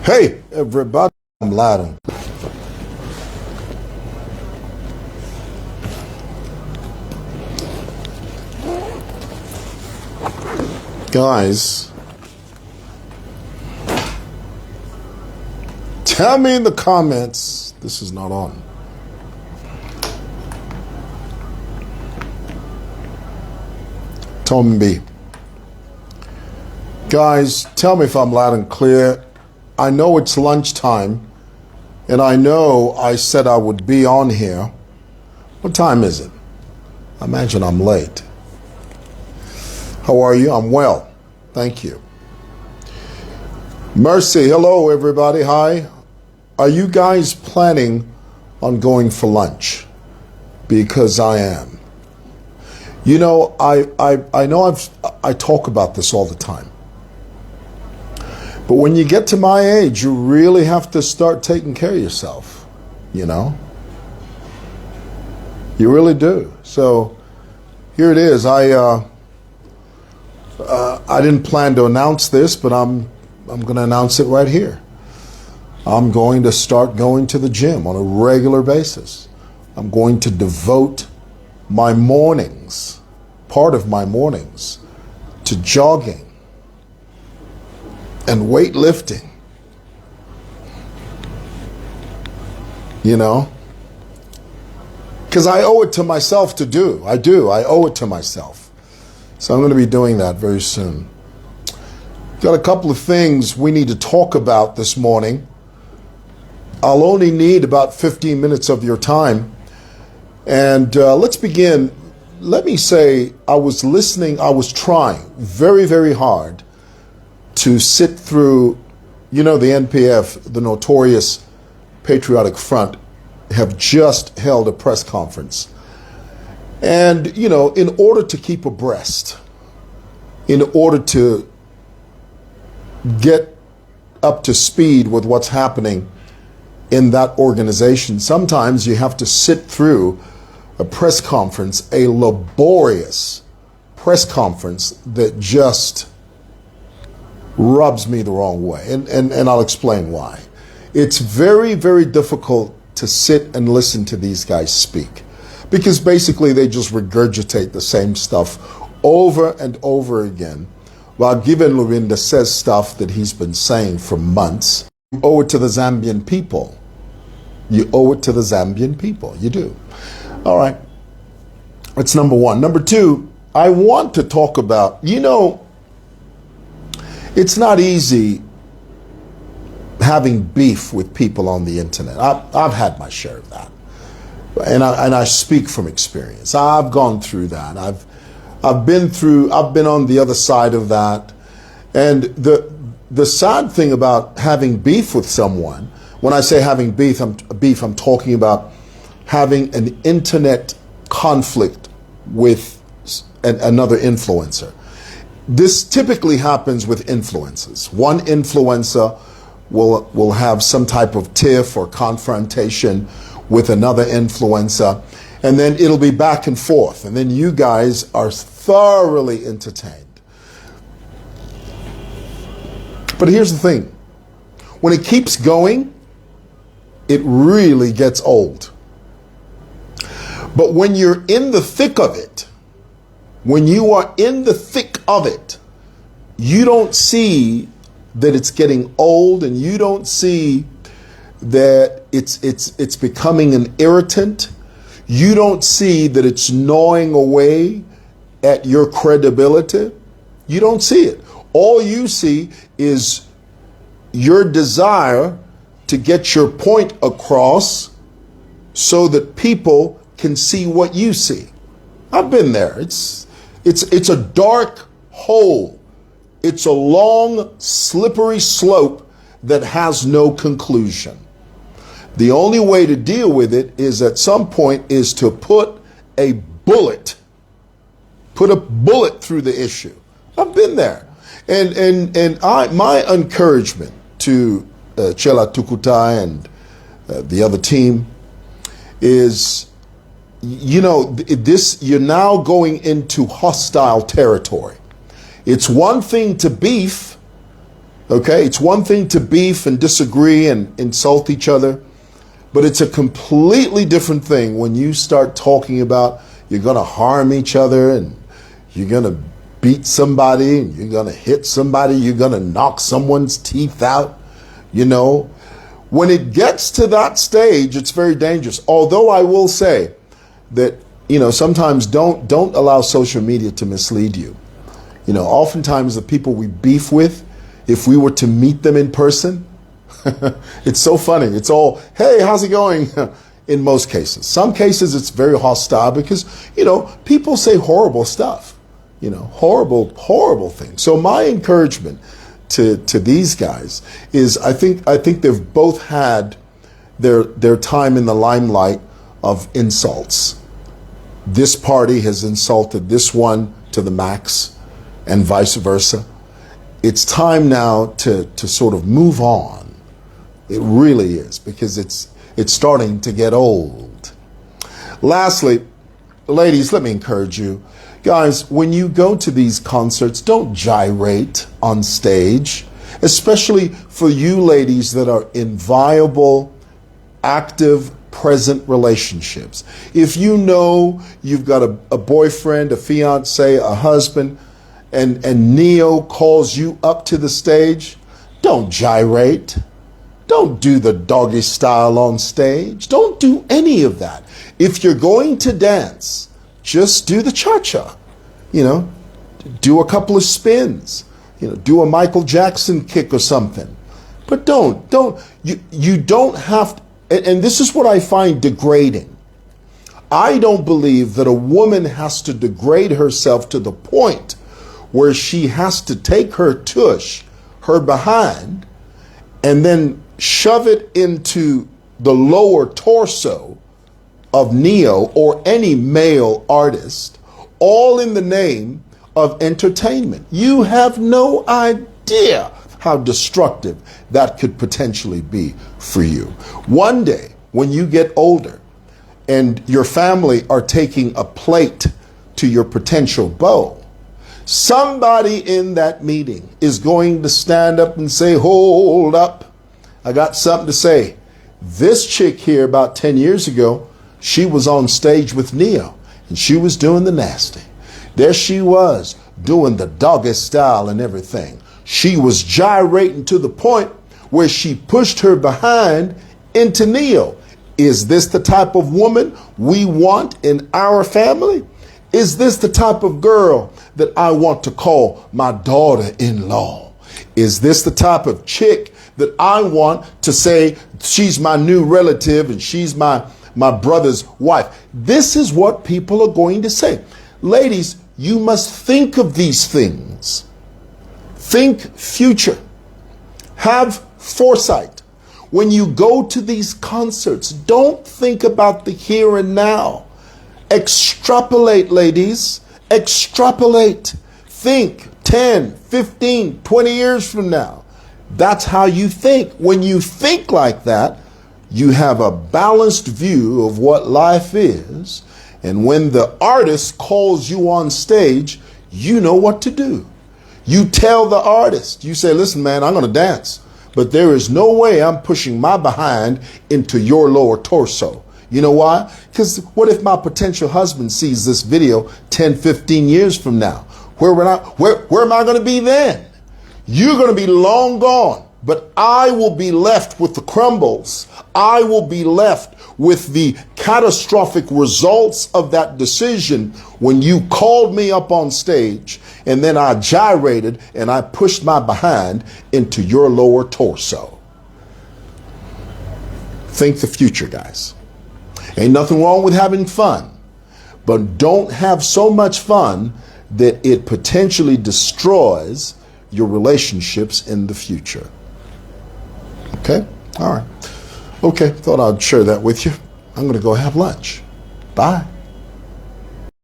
Hey, everybody, I'm Laden. Guys, tell me in the comments this is not on. Tom B. Guys, tell me if I'm loud and clear. I know it's lunchtime, and I know I said I would be on here. What time is it? I imagine I'm late. How are you? I'm well. Thank you. Mercy, hello everybody. Hi. Are you guys planning on going for lunch? Because I am. You know, I know I talk about this all the time. But when you get to my age, you really have to start taking care of yourself, you know? You really do. So here it is. I didn't plan to announce this, but I'm going to announce it right here. I'm going to start going to the gym on a regular basis. I'm going to devote my mornings, part of my mornings, to jogging and weightlifting. You know? Because I owe it to myself to do. I do. I owe it to myself. So I'm going to be doing that very soon. Got a couple of things we need to talk about this morning. I'll only need about 15 minutes of your time. And let's begin. Let me say, I was trying very, very hard to sit through, you know, the NPF, the notorious Patriotic Front, have just held a press conference. And, you know, in order to keep abreast, in order to get up to speed with what's happening in that organization, sometimes you have to sit through a press conference, a laborious press conference that just rubs me the wrong way. And I'll explain why. It's very, very difficult to sit and listen to these guys speak, because basically they just regurgitate the same stuff over and over again, while Given Lurinda says stuff that he's been saying for months. You owe it to the Zambian people. You owe it to the Zambian people. You do. All right. That's number one. Number two, I want to talk about, you know, it's not easy having beef with people on the internet. I've had my share of that. And I speak from experience. I've gone through that. I've been on the other side of that. And the sad thing about having beef with someone, when I say having beef, I'm talking about having an internet conflict with another influencer. This typically happens with influencers. One influencer will have some type of tiff or confrontation with another influencer, and then it'll be back and forth, and then you guys are thoroughly entertained. But here's the thing. When it keeps going, it really gets old. But when you're in the thick of it, when you are in the thick of it, you don't see that it's getting old, and you don't see that it's becoming an irritant. You don't see that it's gnawing away at your credibility. You don't see it. All you see is your desire to get your point across so that people can see what you see. I've been there. It's a dark hole. It's a long, slippery slope that has no conclusion. The only way to deal with it is at some point is to put a bullet through the issue. I've been there. And my encouragement to Chellah Tukuta and the other team is, you know, you're now going into hostile territory. It's one thing to beef, Okay? It's one thing to beef and disagree and insult each other, but it's a completely different thing when you start talking about you're going to harm each other and you're going to beat somebody and you're going to hit somebody, you're going to knock someone's teeth out, you know. When it gets to that stage, it's very dangerous. Although I will say that, you know, sometimes don't allow social media to mislead you. You know, oftentimes the people we beef with, if we were to meet them in person, it's so funny. It's all, hey, how's it going? In most cases. Some cases it's very hostile because, you know, people say horrible stuff, you know, horrible things. So my encouragement to these guys is I think they've both had their time in the limelight of insults. This party has insulted this one to the max and vice versa. It's time now to sort of move on. It really is, because it's starting to get old. Lastly, ladies, let me encourage you. Guys, when you go to these concerts, don't gyrate on stage, especially for you ladies that are in viable, active, present relationships. If you know you've got a boyfriend, a fiance, a husband, and Neo calls you up to the stage, don't gyrate. Don't do the doggy style on stage. Don't do any of that. If you're going to dance, just do the cha-cha. You know, do a couple of spins. You know, do a Michael Jackson kick or something. But you don't have to, and this is what I find degrading. I don't believe that a woman has to degrade herself to the point where she has to take her tush, her behind, and then shove it into the lower torso of Neo or any male artist, all in the name of entertainment. You have no idea how destructive that could potentially be for you. One day, when you get older and your family are taking a plate to your potential beau, somebody in that meeting is going to stand up and say, hold up, I got something to say. This chick here about 10 years ago, she was on stage with Neo and she was doing the nasty. There she was doing the doggy style and everything. She was gyrating to the point where she pushed her behind into Neo. Is this the type of woman we want in our family? Is this the type of girl that I want to call my daughter-in-law? Is this the type of chick that I want to say she's my new relative and she's my brother's wife? This is what people are going to say. Ladies, you must think of these things. Think future. Have foresight. When you go to these concerts, don't think about the here and now. Extrapolate, ladies. Extrapolate. Think 10, 15, 20 years from now. That's how you think. When you think like that, you have a balanced view of what life is. And when the artist calls you on stage, you know what to do. You tell the artist, you say, listen, man, I'm going to dance, but there is no way I'm pushing my behind into your lower torso. You know why? Because what if my potential husband sees this video 10, 15 years from now? Where am I going to be then? You're going to be long gone, but I will be left with the crumbles. I will be left with the catastrophic results of that decision when you called me up on stage and then I gyrated and I pushed my behind into your lower torso. Think the future, guys. Ain't nothing wrong with having fun, but don't have so much fun that it potentially destroys your relationships in the future. Okay? All right. Okay, thought I'd share that with you. I'm going to go have lunch. Bye.